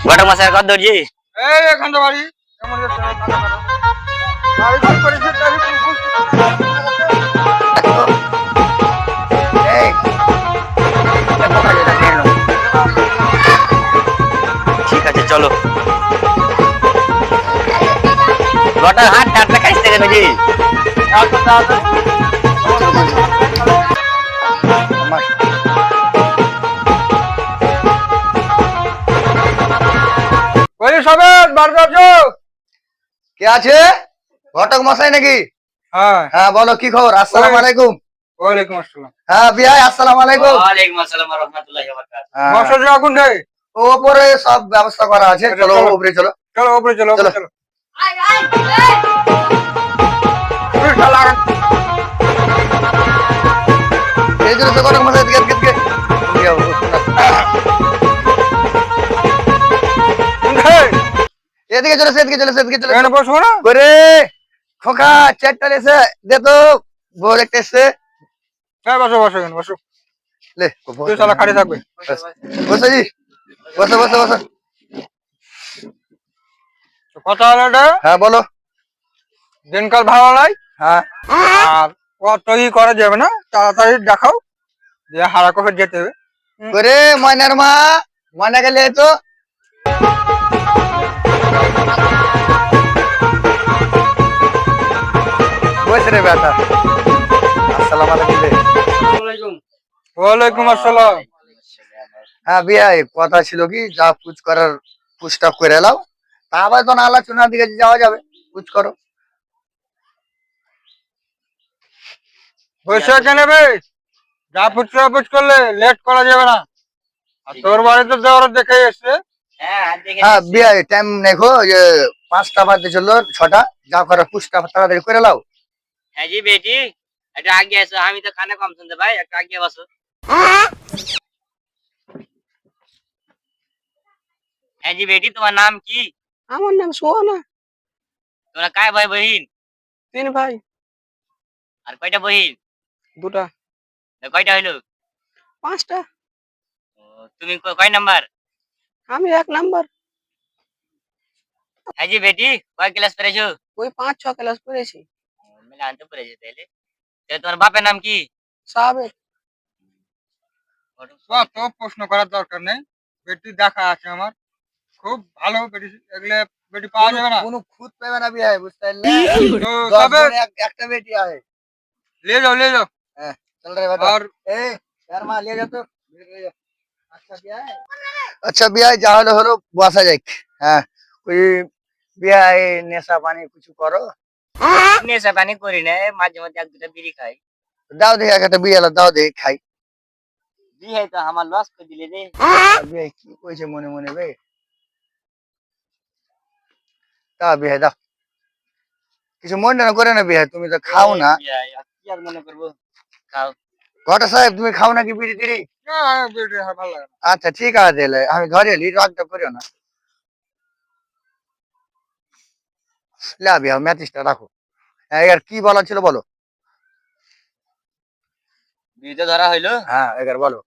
ঘটক মশাই কত দর্জি? এই এখানটা বাড়ি কেমন যাচ্ছে বাড়ি কত করেছে তারিখ এই ঠিক আছে চলো। ঘটক হাত টাটটা খাইতে গেল জি। ওই সবেন বার করছো কে আছে? ঘটক মশাই নাকি? হ্যাঁ হ্যাঁ বলো কি খবর? আসসালামু আলাইকুম। ওয়ালাইকুম আসসালাম হ্যাঁ বিয়াই আসসালামু আলাইকুম। ওয়ালাইকুম আসসালাম ওয়া রাহমাতুল্লাহি ওয়া বারাকাতুহু। হ্যাঁ, বসো যখন রে ও ওপরে সব ব্যবস্থা করা আছে, আচ্ছা, চলো চলো। উপরে চলো। চলো উপরে চলো চলো। চলো তুই শালা এই জন্য তো ঘটক মশাই দিকে দিকে এদিকে চলো, সেদিকে চলো, সেদিকে চলো। এখানে বসবো না করে খোকা চারটা এসে দে তো, বড় একটা এসে হ্যাঁ বসো বসো এখানে বসো লে তুই শালা খাড়ি থাকবে বসো জি, বসো বসো বসো। তো কথা হলো এটা হ্যাঁ বলো। দিনকাল ভালো নাই হ্যাঁ আর অত ই করা যাবে না তাড়াতাড়ি দেখাও যে হারা করে যেতে হবে করে ময়নার মা, ময়না গেলে তো বসে রে বেটা। আসসালামু আলাইকুম রে। ওয়ালাইকুম আসসালাম হ্যাঁ বিয়াই কথা ছিল কি, যা পুজ করার পুজটা করে এলাও, তা আবার তো আলোচনার দিকে যাওয়া যাবে। পুজ করো। বসে কেন বে যা পুচ করলে লেট করা যাবে না আর তোর বাড়িতে তো ওরা দেখে এসছে হ্যাঁ দেখে হ্যাঁ নিচ্ছি। বিয়াই টাইম দেখো যে 5টা বাজতে চললো, 6টা, যা করার পুজটা তাড়াতাড়ি করে লাও। হ্যাঁ জি বেটি, একটু আগে এসো, আমি তো কানে কম শুনতে ভাই, একটু আগে বসো। হ্যাঁ জি বেটি, তোমার নাম কি? আমার নাম সোহানা। তোমরা কায় ভাই বহিন? 3 ভাই, আর কয়টা বহিন? 2টা, কয়টা হইলো? 5টা। ও, তুমি কয় নাম্বার? আমি 1 নাম্বার। হ্যাঁ জি বেটি, কয় ক্লাস পড়েছো? ওই 5-6 ক্লাস পড়েছি। মেলা আনতে পড়েছো তাইলে। তাহলে তোমার বাপের নাম কি? সাবেক। তো প্রশ্ন করার দরকার নেই বেটি দেখা আছে আমার খুব ভালো বেটি এগুলো বেটি পাওয়া যাবে না কোনো খুঁত পাবে না বিয়াই, বুঝতে পারলে? তো 10 তবে জনে একটা বেটি আছে। ले जाओ হ্যাঁ চল রে বেটা। और এই यार মা নিয়ে যা তো। আচ্ছা বিয়াই, আচ্ছা বিয়াই যা হলো হলো, বসা যাক। হ্যাঁ ওই বিয়াই নেশা পানি কিছু করো? নেশা পানি করি না, মাঝে মধ্যে এক দুটা বিড়ি খাই। দাও দেখি একটা বিয়াল দাও দেখি খাই। বিয়ে তো আমার লস করে দিলে রে। বিয়াই কি কইছে মনে মনে বে? দাও বিয়াই দাও, কিছু মনে না করে না বিয়াই, তুমি তো খাও না। বিয়াই, আর কি আর মনে করবো, খাও। ঘটা সাহেব তুমি খাও নাকি বিড়ি টিড়ি? না বেটি ভালো লাগে না আচ্ছা ঠিক আছে তাহলে আমি ধরে এলি, রাগটা করিও না। লা বিয়া ম্যাচিসটা রাখো। হ্যাঁ এর কি বলা ছিল বলো। বিয়ে তো ধরা হইলো, হ্যাঁ এবার বলো।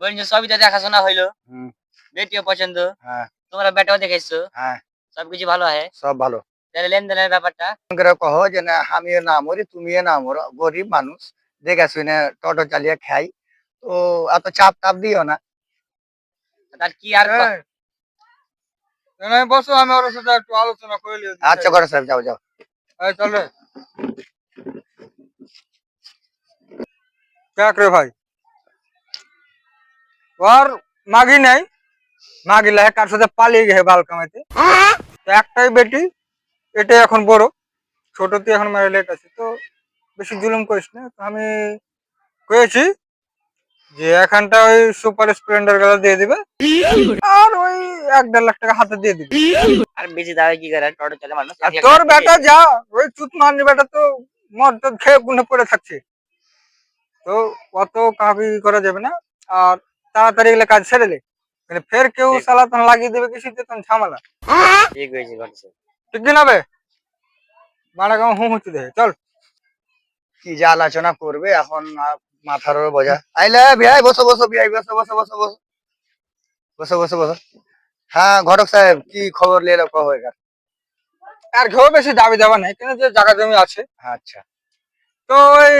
বলছো সবই তো দেখাশোনা হইলো, হুম, বেটিও পছন্দ, হ্যাঁ তোমরা বেটাও দেখেছো, হ্যাঁ সবকিছু ভালো হয়, সব ভালো। তাহলে লেনদেনের ব্যাপারটা। করে কহ যে না আমিও না মরি তুমিও না মরো, গরিব মানুষ, দেখে শুনে টোটো চালিয়ে খাই, তো এত চাপ টাপ দিও না। তার কি আর এই, এখানে বসো আমি ওর সাথে একটু আলোচনা করে নিয়ে আচ্ছা করে সাহেব যাও যাও। এই চল রে দেখ রে ভাই ওর মাগি নাই মাগিলা কার সাথে পালিয়ে গেছে বাল কামাইতে তো একটাই বেটি এটাই এখন বড় ছোট তুই এখন মেরে লেট আছে তো বেশি জুলুম করিস না তো আমি কয়েছি যে এখানটা ওই সুপার স্প্লেন্ডার গুলো দিয়ে দিবে আর ওই 1-1.5 লাখ টাকা হাতে দিয়ে দিবে আর বেশি দাওয়াই কি করে, টোটো চলে মানুষ। আর তোর বেটা যা ওই চুত মারনি বেটা তো মদ টদ খেয়ে গুনে পড়ে থাকছে তো অত কাবি করা যাবে না আর তাড়াতাড়ি এগুলো কাজ ছেড়ে দে মানে ফের কেউ ঠিক। সালা তখন লাগিয়ে দেবে কিছু তখন ঝামেলা ঠিক হয়েছে ঘটছে। ঠিক দিন হবে বাড়া গাঁ হুঁ হুঁচু দেয় চল কি যা আলোচনা করবে এখন মাথার বোঝা। আইলে বিয়াই বসো বসো বিয়াই বসো বসো বসো বসো। বসো বসো বসো। হ্যাঁ ঘটক সাহেব, কি খবর নিয়ে এলো কবে? আর ঘেও বেশি দাবি দেওয়া নাই, কেন যে জায়গা জমি আছে। আচ্ছা তো ওই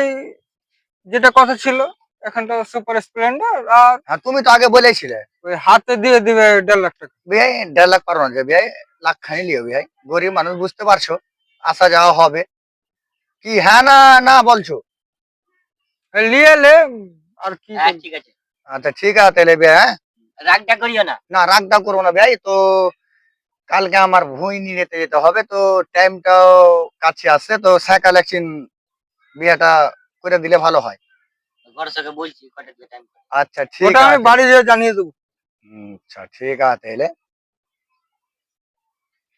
যেটা কথা ছিল, এখানটা সুপার স্প্লেন্ডার, আর হ্যাঁ, তুমি তো আগে বলেছিলে ওই হাতে দিয়ে দিবে 1.5 লাখ টাকা। বিয়াই 1.5 লাখ পারো না যে বিয়াই, লাখ খানি লিও বিয়াই, গরিব মানুষ বুঝতে পারছো, আসা যাওয়া হবে কি? হ্যাঁ না না বলছো? নিয়ে এলে আর কি হ্যাঁ করবি? ঠিক আছে, আচ্ছা ঠিক আছে তাহলে বিয়া। হ্যাঁ রাগটা করিও না। না রাগটা করবো না ভাই, তো কালকে আমার ভুঁই নিয়ে যেতে যেতে হবে, তো টাইমটাও কাছে আসছে, তো সাইকেল একদিন বিয়েটা করে দিলে ভালো হয়। ঘরের সঙ্গে বলছি কটা টাইম। আচ্ছা ঠিক ওটা আমি আছে। বাড়ি যেয়ে জানিয়ে দেবো। আচ্ছা ঠিক আছে তাহলে।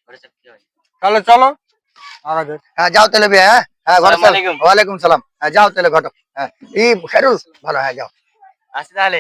ঘরের সঙ্গে কি হয়? তাহলে চলো আগা যাক। হ্যাঁ যাও তাহলে বিয়া। হ্যাঁ হ্যাঁ ঘটক আসসালামু সাহেব, আলাইকুম। ওয়ালাইকুম সালাম। হ্যাঁ যাও তাহলে ঘটক। হ্যাঁ এই খেরুল ভালো, হ্যাঁ যাও। আসি তাহলে।